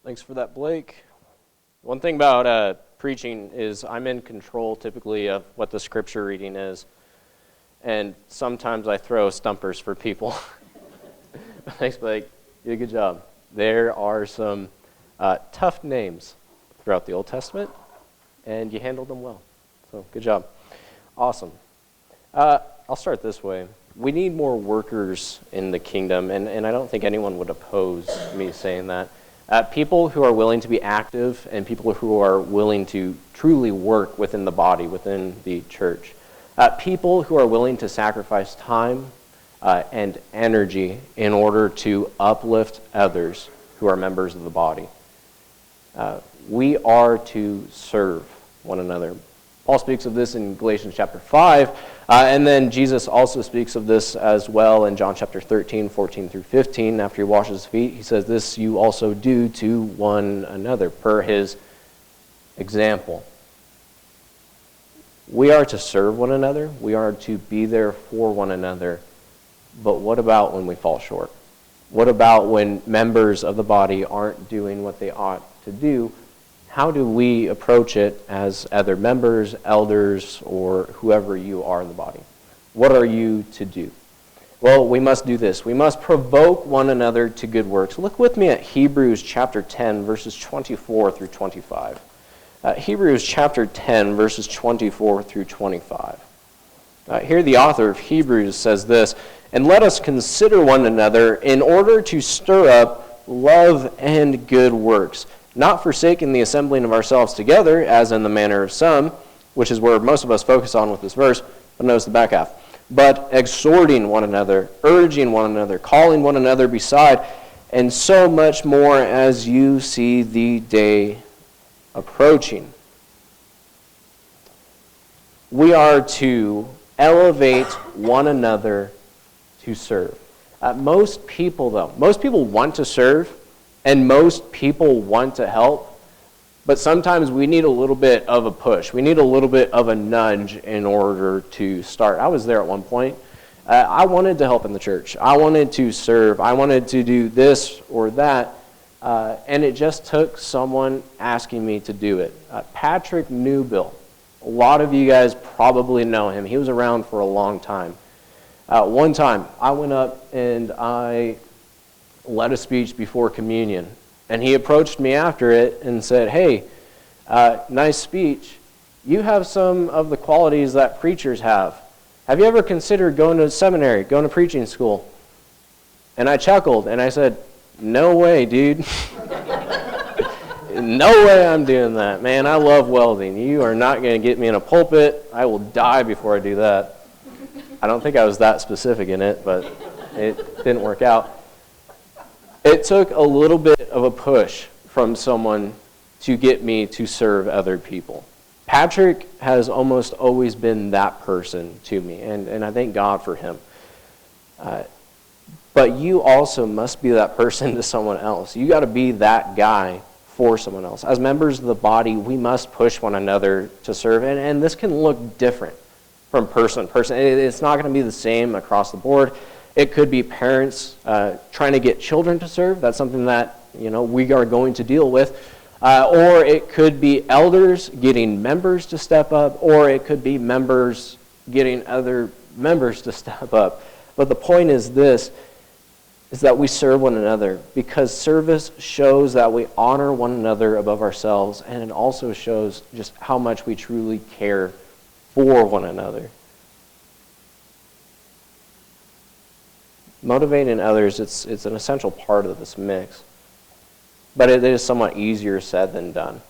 Thanks for that, Blake. One thing about preaching is I'm in control typically of what the scripture reading is, and sometimes I throw stumpers for people. Thanks, Blake. You did a good job. There are some tough names throughout the Old Testament, and you handled them well. So, good job. Awesome. I'll start this way. We need more workers in the kingdom, and I don't think anyone would oppose me saying that. People who are willing to be active and people who are willing to truly work within the body, within the church. People who are willing to sacrifice time and energy in order to uplift others who are members of the body. We are to serve one another. Paul speaks of this in Galatians chapter 5, and then Jesus also speaks of this as well in John chapter 13, 14 through 15. After he washes his feet, he says, "This you also do to one another," per his example. We are to serve one another. We are to be there for one another. But what about when we fall short? What about when members of the body aren't doing what they ought to do? How do we approach it as other members, elders, or whoever you are in the body? What are you to do? Well, we must do this. We must provoke one another to good works. Look with me at Hebrews chapter 10, verses 24 through 25. Hebrews chapter 10, verses 24 through 25. Here the author of Hebrews says this, "And let us consider one another in order to stir up love and good works, not forsaking the assembling of ourselves together, as in the manner of some," which is where most of us focus on with this verse, but notice the back half, "but exhorting one another, urging one another, calling one another beside, and so much more as you see the day approaching." We are to elevate one another to serve. Most people want to serve, and most people want to help, but sometimes we need a little bit of a push. We need a little bit of a nudge in order to start. I was there at one point. I wanted to help in the church. I wanted to serve. I wanted to do this or that, and it just took someone asking me to do it. Patrick Newbill. A lot of you guys probably know him. He was around for a long time. One time, I went up and I led a speech before communion, and he approached me after it and said, "Hey, nice speech. You have some of the qualities that preachers have. Have you ever considered going to seminary, going to preaching school?" And I chuckled and I said, "No way, dude." No way I'm doing that. Man, I love welding. You are not going to get me in a pulpit. I will die before I do that. I don't think I was that specific in it, but it didn't work out. It took a little bit of a push from someone to get me to serve other people. Patrick has almost always been that person to me, and I thank God for him. But you also must be that person to someone else. You got to be that guy for someone else. As members of the body, we must push one another to serve, and this can look different from person to person. It's not going to be the same across the board. It could be parents trying to get children to serve. That's something that we are going to deal with. Or it could be elders getting members to step up, or it could be members getting other members to step up. But the point is this, is that we serve one another, because service shows that we honor one another above ourselves, and it also shows just how much we truly care for one another. Motivating others, it's an essential part of this mix, but it is somewhat easier said than done.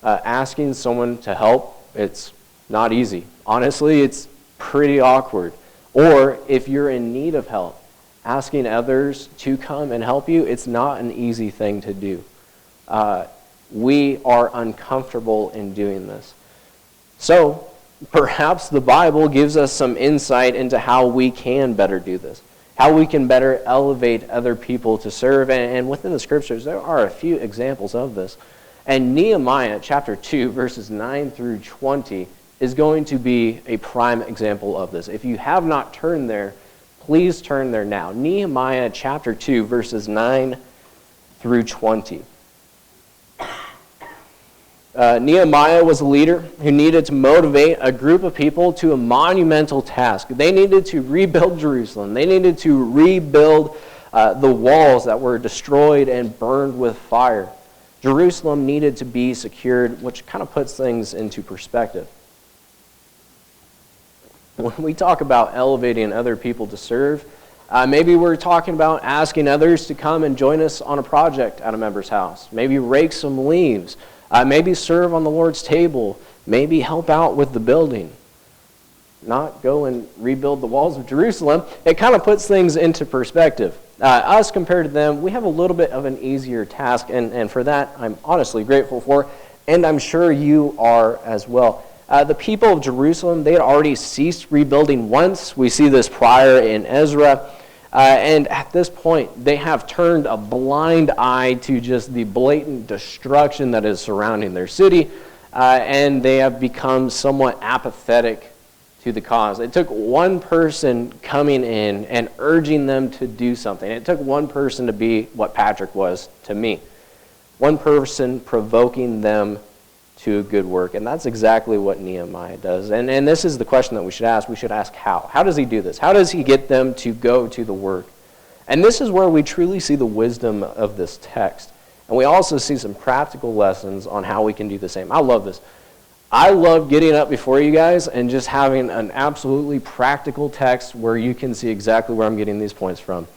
Asking someone to help, it's not easy. Honestly, it's pretty awkward. Or if you're in need of help, asking others to come and help you, it's not an easy thing to do. We are uncomfortable in doing this. So, perhaps the Bible gives us some insight into how we can better do this, how we can better elevate other people to serve. And within the scriptures, there are a few examples of this. And Nehemiah chapter 2, verses 9 through 20, is going to be a prime example of this. If you have not turned there, please turn there now. Nehemiah chapter 2, verses 9 through 20. Nehemiah was a leader who needed to motivate a group of people to a monumental task. They needed to rebuild Jerusalem. They needed to rebuild the walls that were destroyed and burned with fire. Jerusalem needed to be secured, which kind of puts things into perspective. When we talk about elevating other people to serve, maybe we're talking about asking others to come and join us on a project at a member's house. Maybe rake some leaves. Maybe serve on the Lord's table. Maybe help out with the building. Not go and rebuild the walls of Jerusalem. It kind of puts things into perspective. Us compared to them, we have a little bit of an easier task, and for that I'm honestly grateful for, and I'm sure you are as well. The people of Jerusalem, they had already ceased rebuilding once. We see this prior in Ezra. And at this point, they have turned a blind eye to just the blatant destruction that is surrounding their city. And they have become somewhat apathetic to the cause. It took one person coming in and urging them to do something. It took one person to be what Patrick was to me. One person provoking them to a good work. And that's exactly what Nehemiah does. And this is the question that we should ask. We should ask how. How does he do this? How does he get them to go to the work? And this is where we truly see the wisdom of this text. And we also see some practical lessons on how we can do the same. I love this. I love getting up before you guys and just having an absolutely practical text where you can see exactly where I'm getting these points from.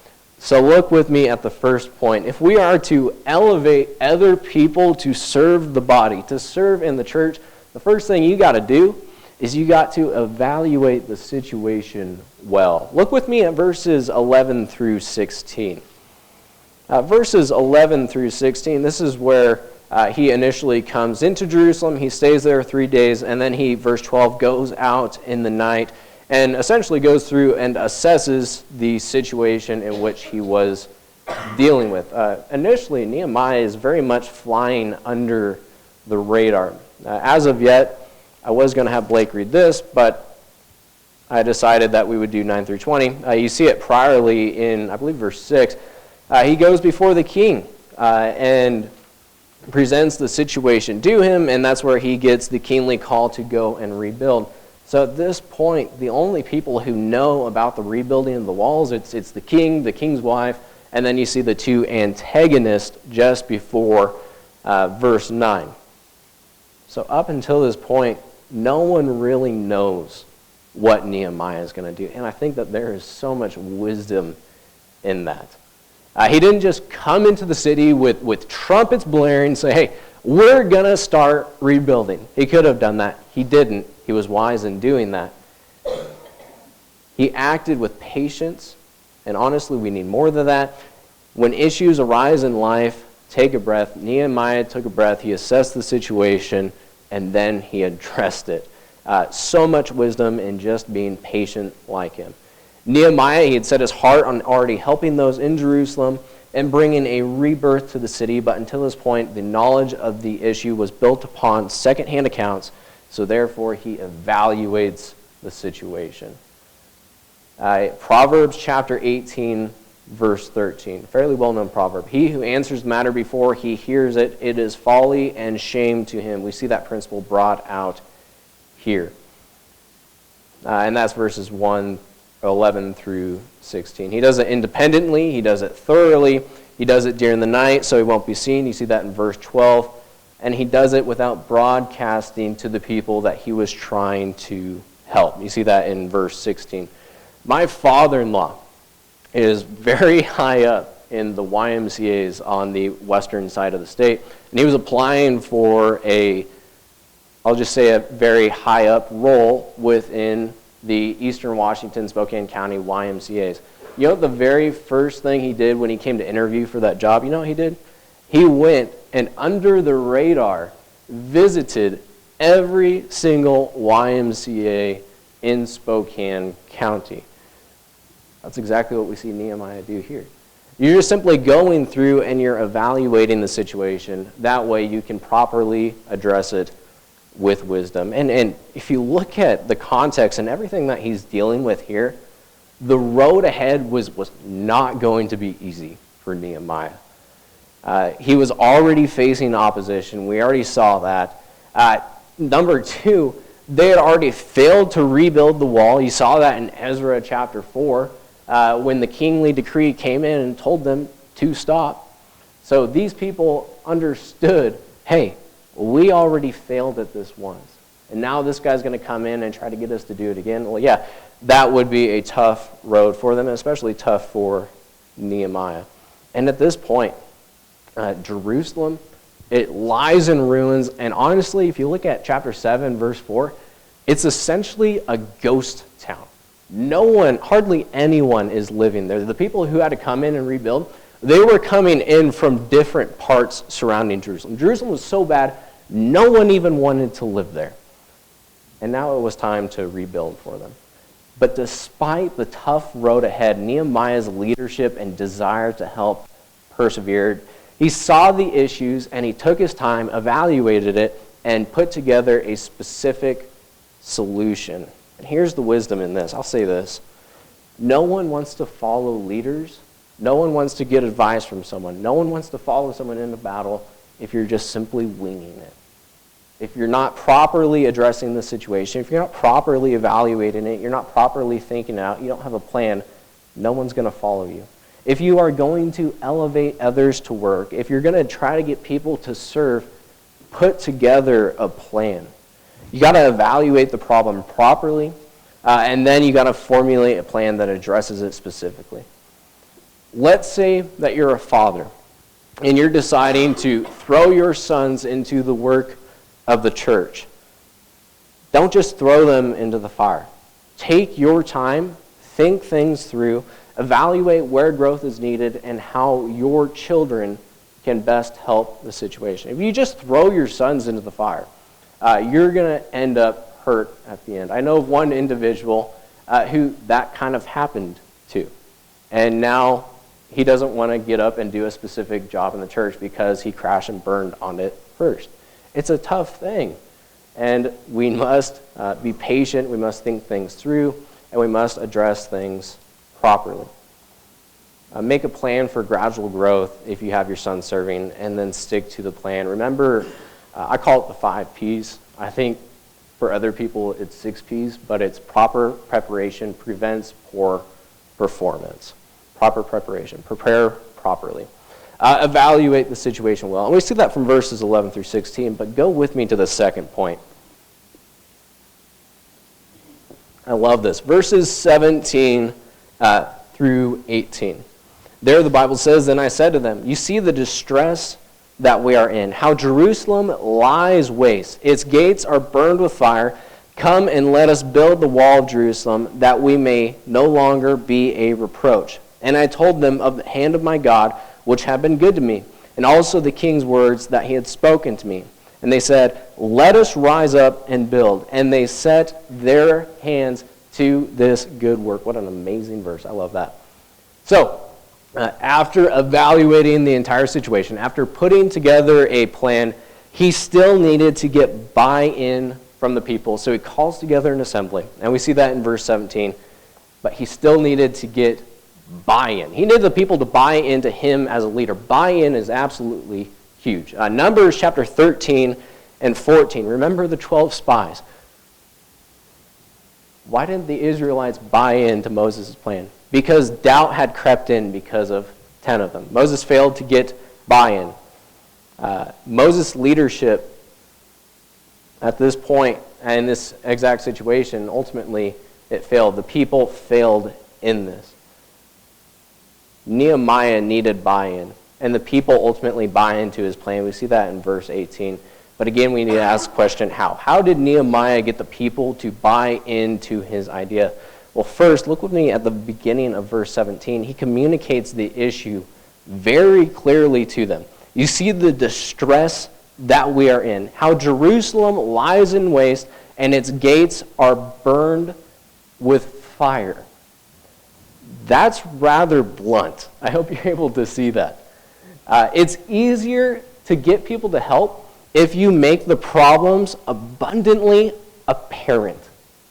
So look with me at the first point. If we are to elevate other people to serve the body, to serve in the church, the first thing you got to do is you got to evaluate the situation well. Look with me at verses 11 through 16. Verses 11 through 16, this is where he initially comes into Jerusalem. He stays there 3 days, and then he, verse 12, goes out in the night and essentially goes through and assesses the situation in which he was dealing with. Initially, Nehemiah is very much flying under the radar. As of yet, I was going to have Blake read this, but I decided that we would do 9 through 20. You see it priorly in, I believe, verse 6. He goes before the king and presents the situation to him, and that's where he gets the kingly call to go and rebuild. So at this point, the only people who know about the rebuilding of the walls, it's the king, the king's wife, and then you see the two antagonists just before verse 9. So up until this point, no one really knows what Nehemiah is going to do. And I think that there is so much wisdom in that. He didn't just come into the city with trumpets blaring and say, hey, we're going to start rebuilding. He could have done that. He didn't. He was wise in doing that. He acted with patience, and honestly, we need more than that. When issues arise in life, take a breath. Nehemiah took a breath. He assessed the situation, and then he addressed it. So much wisdom in just being patient like him. Nehemiah, he had set his heart on already helping those in Jerusalem and bringing a rebirth to the city, but until this point, the knowledge of the issue was built upon secondhand accounts, so therefore he evaluates the situation. Proverbs chapter 18, verse 13, fairly well-known proverb. He who answers the matter before he hears it, it is folly and shame to him. We see that principle brought out here. And that's verses 11 through 16. He does it independently. He does it thoroughly. He does it during the night so he won't be seen. You see that in verse 12. And he does it without broadcasting to the people that he was trying to help. You see that in verse 16. My father-in-law is very high up in the YMCAs on the western side of the state. And he was applying for I'll just say a very high up role within the Eastern Washington, Spokane County YMCAs. You know the very first thing he did when he came to interview for that job? You know what he did? He went and under the radar visited every single YMCA in Spokane County. That's exactly what we see Nehemiah do here. You're just simply going through and you're evaluating the situation. That way you can properly address it with wisdom. And if you look at the context and everything that he's dealing with here, the road ahead was not going to be easy for Nehemiah. He was already facing opposition. We already saw that. Number two, they had already failed to rebuild the wall. You saw that in Ezra chapter 4 when the kingly decree came in and told them to stop. So these people understood, hey, we already failed at this once. And now this guy's going to come in and try to get us to do it again. Well, yeah, that would be a tough road for them, and especially tough for Nehemiah. And at this point, Jerusalem, it lies in ruins. And honestly, if you look at chapter 7, verse 4, it's essentially a ghost town. No one, hardly anyone is living there. The people who had to come in and rebuild, they were coming in from different parts surrounding Jerusalem. Jerusalem was so bad, no one even wanted to live there. And now it was time to rebuild for them. But despite the tough road ahead, Nehemiah's leadership and desire to help persevered. He saw the issues and he took his time, evaluated it, and put together a specific solution. And here's the wisdom in this. I'll say this. No one wants to follow leaders. No one wants to get advice from someone. No one wants to follow someone into battle if you're just simply winging it. If you're not properly addressing the situation, if you're not properly evaluating it, you're not properly thinking out, you don't have a plan, no one's going to follow you. If you are going to elevate others to work, if you're going to try to get people to serve, put together a plan. You got to evaluate the problem properly, and then you got to formulate a plan that addresses it specifically. Let's say that you're a father, and you're deciding to throw your sons into the work of the church. Don't just throw them into the fire. Take your time, think things through, evaluate where growth is needed and how your children can best help the situation. If you just throw your sons into the fire, you're going to end up hurt at the end. I know of one individual who that kind of happened to. And now he doesn't want to get up and do a specific job in the church because he crashed and burned on it first. It's a tough thing. And we must be patient, we must think things through, and we must address things properly. Make a plan for gradual growth if you have your son serving, and then stick to the plan. Remember, I call it the 5 Ps. I think for other people it's 6 Ps, but it's proper preparation prevents poor performance. Proper preparation. Prepare properly. Evaluate the situation well. And we see that from verses 11 through 16, but go with me to the second point. I love this. Verses 17 through 18. There the Bible says, "Then I said to them, you see the distress that we are in, how Jerusalem lies waste. Its gates are burned with fire. Come and let us build the wall of Jerusalem, that we may no longer be a reproach. And I told them of the hand of my God, which had been good to me, and also the king's words that he had spoken to me. And they said, let us rise up and build. And they set their hands to this good work." What an amazing verse. I love that. So, after evaluating the entire situation, after putting together a plan, he still needed to get buy-in from the people. So he calls together an assembly. And we see that in verse 17. But he still needed to get buy-in. He needed the people to buy into him as a leader. Buy-in is absolutely huge. Numbers chapter 13 and 14. Remember the 12 spies. Why didn't the Israelites buy into Moses' plan? Because doubt had crept in because of 10 of them. Moses failed to get buy-in. Moses' leadership at this point and in this exact situation, ultimately it failed. The people failed in this. Nehemiah needed buy-in, and the people ultimately buy into his plan. We see that in verse 18. But again, we need to ask the question, how? How did Nehemiah get the people to buy into his idea? Well, first, look with me at the beginning of verse 17. He communicates the issue very clearly to them. You see the distress that we are in, how Jerusalem lies in waste and its gates are burned with fire. That's rather blunt. I hope you're able to see that. It's easier to get people to help if you make the problems abundantly apparent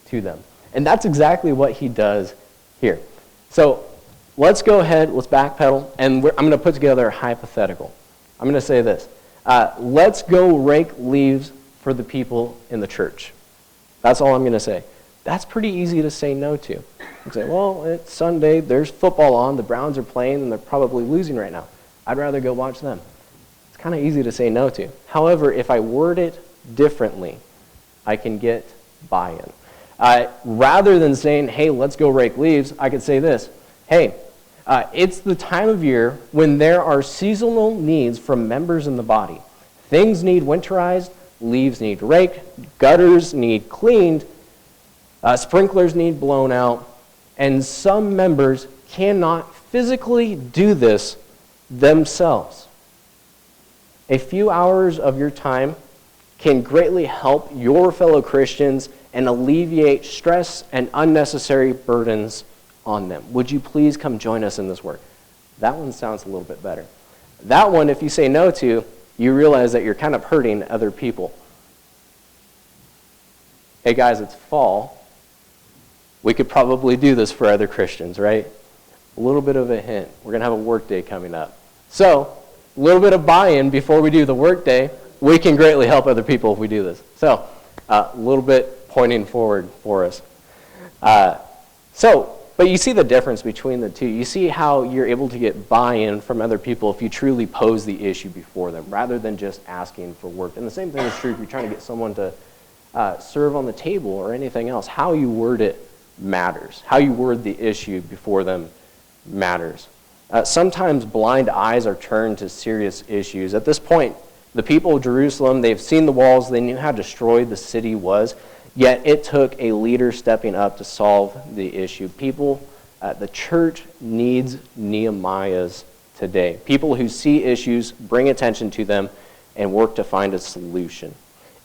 to them. And that's exactly what he does here. So let's go ahead, let's backpedal, and I'm going to put together a hypothetical. I'm going to say this. Let's go rake leaves for the people in the church. That's all I'm going to say. That's pretty easy to say no to. You say, well, it's Sunday, there's football on, the Browns are playing, and they're probably losing right now. I'd rather go watch them. It's kind of easy to say no to. However, if I word it differently, I can get buy-in. Rather than saying, hey, let's go rake leaves, I could say this, hey, it's the time of year when there are seasonal needs from members in the body. Things need winterized, leaves need raked, gutters need cleaned, sprinklers need blown out, and some members cannot physically do this themselves. A few hours of your time can greatly help your fellow Christians and alleviate stress and unnecessary burdens on them. Would you please come join us in this work? That one sounds a little bit better. That one, if you say no to, you realize that you're kind of hurting other people. Hey guys, it's fall. We could probably do this for other Christians, right? A little bit of a hint. We're going to have a work day coming up. So, a little bit of buy-in before we do the work day. We can greatly help other people if we do this. So, a little bit pointing forward for us. But you see the difference between the two. You see how you're able to get buy-in from other people if you truly pose the issue before them, rather than just asking for work. And the same thing is true if you're trying to get someone to serve on the table or anything else. How you word it matters. How you word the issue before them matters. Sometimes blind eyes are turned to serious issues. At this point, the people of Jerusalem, they've seen the walls, they knew how destroyed the city was, yet it took a leader stepping up to solve the issue. People, the church needs Nehemiahs today. People who see issues, bring attention to them, and work to find a solution.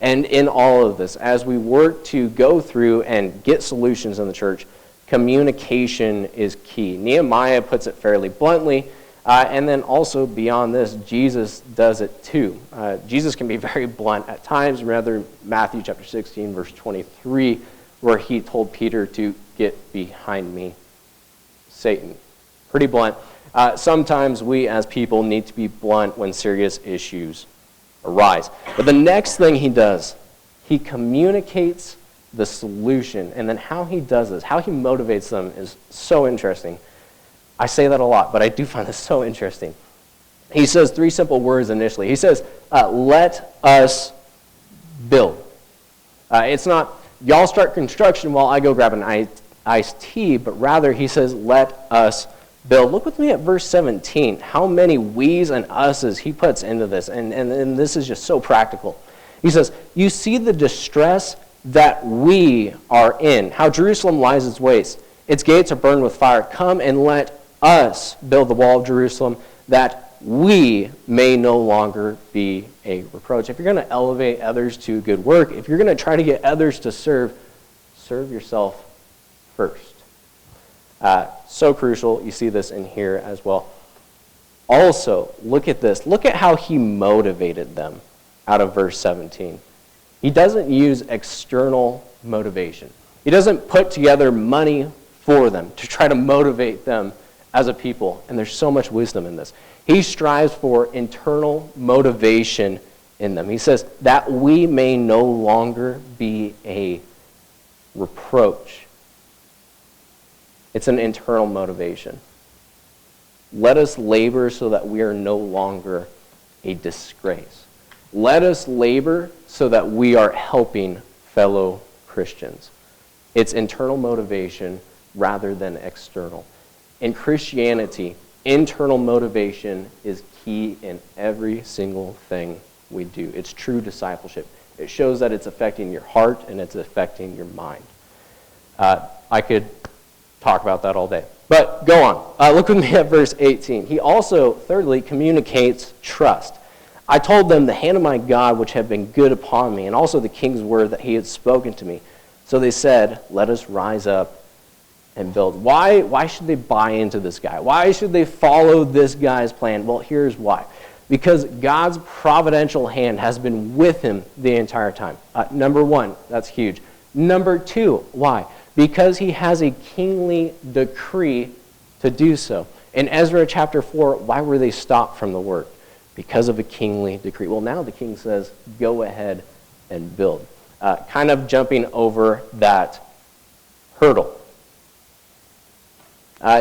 And in all of this, as we work to go through and get solutions in the church, communication is key. Nehemiah puts it fairly bluntly, and then also beyond this, Jesus does it too. Jesus can be very blunt at times. Rather, Matthew chapter 16, verse 23, where he told Peter to get behind me, Satan. Pretty blunt. Sometimes we as people need to be blunt when serious issues arise. But the next thing he does, he communicates the solution. And then how he does this, how he motivates them is so interesting. I say that a lot, but I do find this so interesting. He says three simple words initially. He says, let us build. It's not, y'all start construction while I go grab an iced tea, but rather he says, let us build. Look with me at verse 17. How many we's and us's he puts into this. And this is just so practical. He says, you see the distress that we are in, how Jerusalem lies its waste. Its gates are burned with fire. Come and let us build the wall of Jerusalem, that we may no longer be a reproach. If you're going to elevate others to good work, if you're going to try to get others to serve yourself first. So crucial. You see this in here as well. Also, look at this. Look at how he motivated them out of verse 17. He doesn't use external motivation. He doesn't put together money for them to try to motivate them as a people. And there's so much wisdom in this. He strives for internal motivation in them. He says that we may no longer be a reproach. It's an internal motivation. Let us labor so that we are no longer a disgrace. Let us labor so that we are helping fellow Christians. It's internal motivation rather than external. In Christianity, internal motivation is key in every single thing we do. It's true discipleship. It shows that it's affecting your heart and it's affecting your mind. I could talk about that all day. But go on. Look with me at verse 18. He also, thirdly, communicates trust. I told them the hand of my God which had been good upon me, and also the king's word that he had spoken to me. So they said, let us rise up and build. Why should they buy into this guy? Why should they follow this guy's plan? Well, here's why. Because God's providential hand has been with him the entire time. Number one, that's huge. Number two, why? Because he has a kingly decree to do so. In Ezra chapter 4, why were they stopped from the work? Because of a kingly decree. Well, now the king says, go ahead and build. Kind of jumping over that hurdle.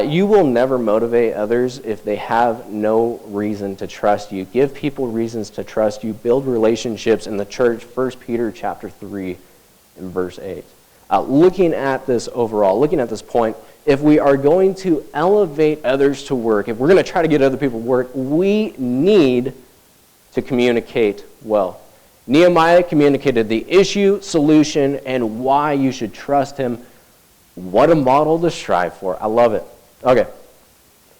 You will never motivate others if they have no reason to trust you. Give people reasons to trust you. Build relationships in the church. 1 Peter chapter 3 and verse 8. Looking at this overall, looking at this point, if we are going to elevate others to work, if we're going to try to get other people to work, we need to communicate well. Nehemiah communicated the issue, solution, and why you should trust him. What a model to strive for. I love it. Okay,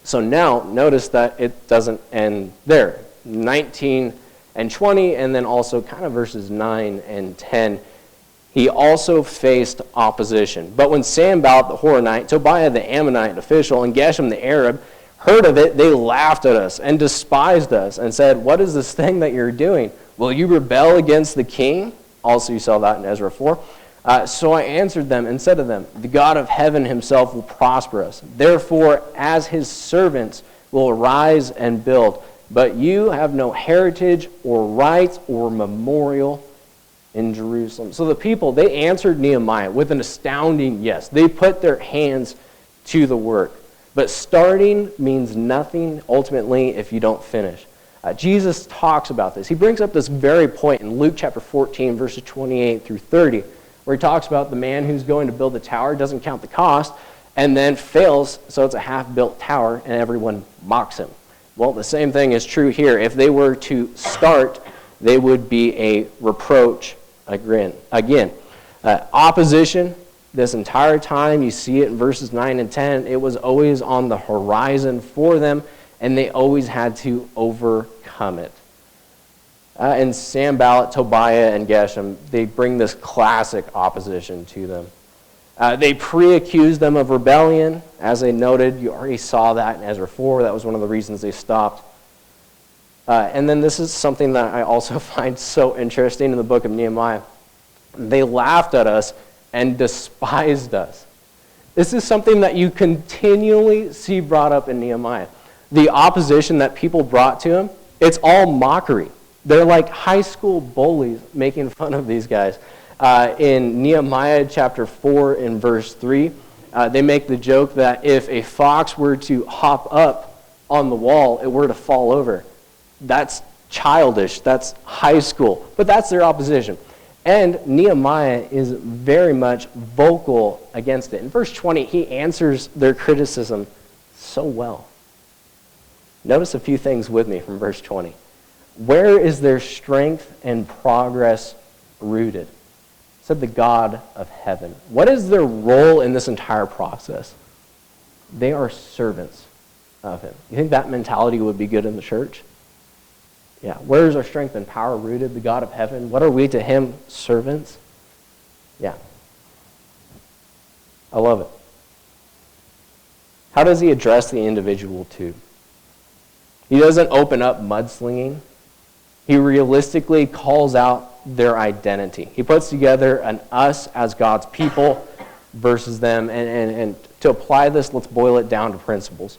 so now notice that it doesn't end there. 19 and 20, and then also kind of verses 9 and 10. He also faced opposition. But when Sanballat the Horonite, Tobiah the Ammonite official, and Geshem the Arab heard of it, they laughed at us and despised us and said, "What is this thing that you're doing? Will you rebel against the king?" Also you saw that in Ezra 4. So I answered them and said to them, "The God of heaven himself will prosper us. Therefore, as his servants will arise and build. But you have no heritage or rights or memorial in Jerusalem." So the people, they answered Nehemiah with an astounding yes. They put their hands to the work. But starting means nothing ultimately if you don't finish. Jesus talks about this. He brings up this very point in Luke chapter 14, verses 28 through 30, where he talks about the man who's going to build the tower, doesn't count the cost, and then fails, so it's a half-built tower, and everyone mocks him. Well, the same thing is true here. If they were to start, they would be a reproach again. Opposition, this entire time, you see it in verses 9 and 10, it was always on the horizon for them, and they always had to overcome it. And Sanballat, Tobiah, and Geshem, they bring this classic opposition to them. They pre-accused them of rebellion. As I noted, you already saw that in Ezra 4. That was one of the reasons they stopped. And then this is something that I also find so interesting in the book of Nehemiah. They laughed at us and despised us. This is something that you continually see brought up in Nehemiah. The opposition that people brought to him, it's all mockery. They're like high school bullies making fun of these guys. In Nehemiah chapter 4 in verse 3, they make the joke that if a fox were to hop up on the wall, it were to fall over. That's childish. That's high school. But that's their opposition. And Nehemiah is very much vocal against it. In verse 20, he answers their criticism so well. Notice a few things with me from verse 20. Where is their strength and progress rooted? Said the God of heaven. What is their role in this entire process? They are servants of him. You think that mentality would be good in the church? Yeah. Where is our strength and power rooted? The God of heaven. What are we to him? Servants? Yeah. I love it. How does he address the individual too? He doesn't open up mudslinging. He realistically calls out their identity. He puts together an us as God's people versus them. And to apply this, let's boil it down to principles.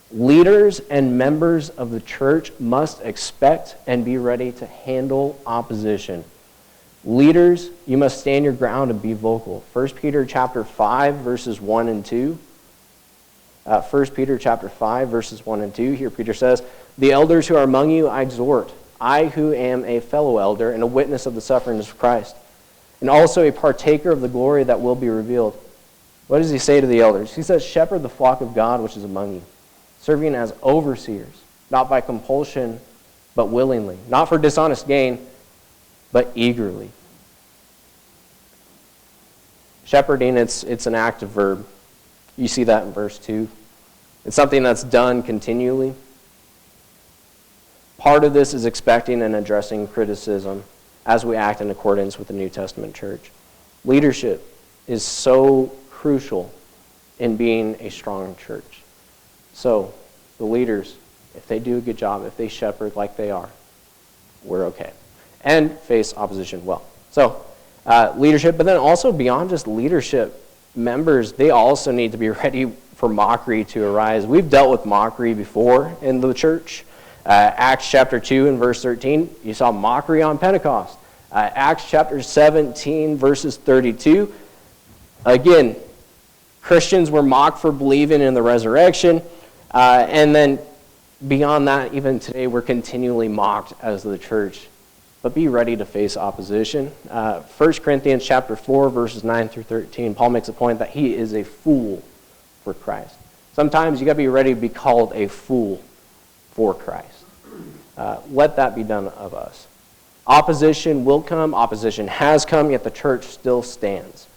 Leaders and members of the church must expect and be ready to handle opposition. Leaders, you must stand your ground and be vocal. 1 Peter chapter 5, verses 1 and 2. 1 Peter chapter 5, verses 1 and 2. Here Peter says, "The elders who are among you I exhort, I who am a fellow elder and a witness of the sufferings of Christ, and also a partaker of the glory that will be revealed." What does he say to the elders? He says, "Shepherd the flock of God which is among you, serving as overseers, not by compulsion, but willingly, not for dishonest gain, but eagerly." Shepherding, it's an active verb. You see that in verse 2. It's something that's done continually. Part of this is expecting and addressing criticism as we act in accordance with the New Testament church. Leadership is so crucial in being a strong church. So, the leaders, if they do a good job, if they shepherd like they are, we're okay. And face opposition well. So, leadership, but then also beyond just leadership, members, they also need to be ready for mockery to arise. We've dealt with mockery before in the church. Acts chapter 2 and verse 13, you saw mockery on Pentecost. Acts chapter 17, verses 32. Again, Christians were mocked for believing in the resurrection. And then beyond that, even today, we're continually mocked as the church. But be ready to face opposition. 1 Corinthians chapter 4, verses 9 through 13, Paul makes a point that he is a fool for Christ. Sometimes you got to be ready to be called a fool for Christ. Let that be done of us. Opposition will come. Opposition has come, yet the church still stands.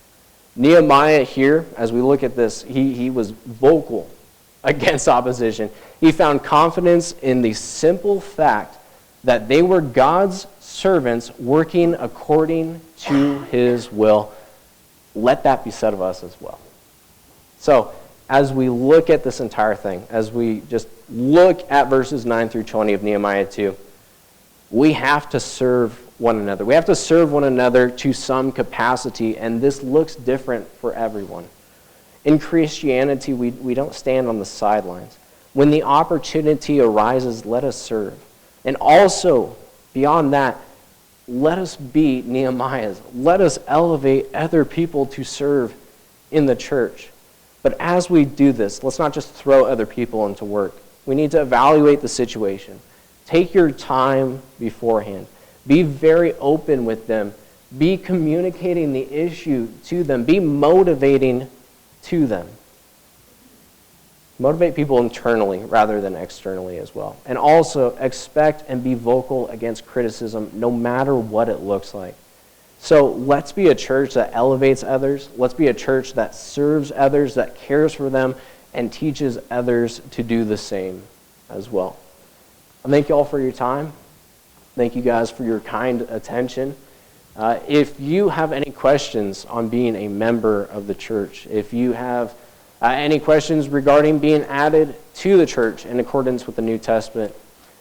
Nehemiah here, as we look at this, he was vocal against opposition. He found confidence in the simple fact that they were God's servants working according to his will. Let that be said of us as well. So, as we look at this entire thing, as we just look at verses 9 through 20 of Nehemiah 2, we have to serve one another. We have to serve one another to some capacity, and this looks different for everyone. In Christianity, we don't stand on the sidelines. When the opportunity arises, let us serve. And also, beyond that, let us be Nehemiahs. Let us elevate other people to serve in the church. But as we do this, let's not just throw other people into work. We need to evaluate the situation. Take your time beforehand. Be very open with them. Be communicating the issue to them. Be motivating to them. Motivate people internally rather than externally as well. And also expect and be vocal against criticism no matter what it looks like. So let's be a church that elevates others. Let's be a church that serves others, that cares for them, and teaches others to do the same as well. I thank you all for your time. Thank you guys for your kind attention. If you have any questions on being a member of the church, if you have any questions regarding being added to the church in accordance with the New Testament,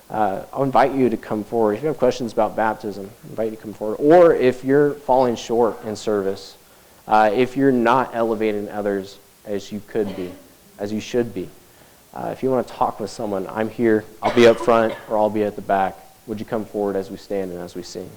I'll invite you to come forward. If you have questions about baptism, I invite you to come forward. Or if you're falling short in service, if you're not elevating others as you could be, as you should be, if you want to talk with someone, I'm here. I'll be up front or I'll be at the back. Would you come forward as we stand and as we sing?